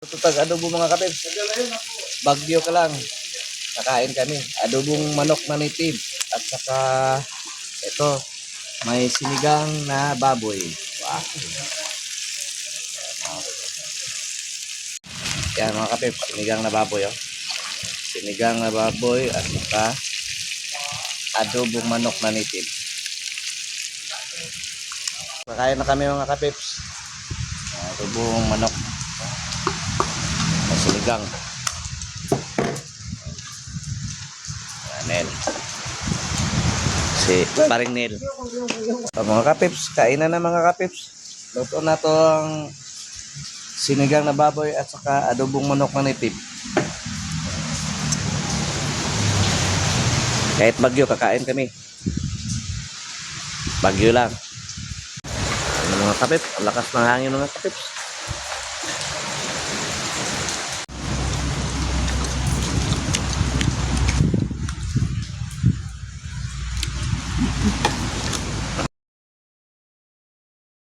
tututag adobo mga kapips. Bagyo ka lang. Kakain kami. Adobong manok na native. At saka ito, may sinigang na baboy. Wow. Yan mga kapips, sinigang na baboy. Oh. Sinigang na baboy at saka adobong manok na native. Kakain na kami mga kapips. Adobong manok. Sinigang. Nel. Si paring Nel. So, mga kapips, kainan na mga kapips. Luto na to ang sinigang na baboy at saka adobong manok na native. Kahit bagyo, kakain kami. Bagyo lang. Ano mga kapips, ang lakas ng hangin mga kapips.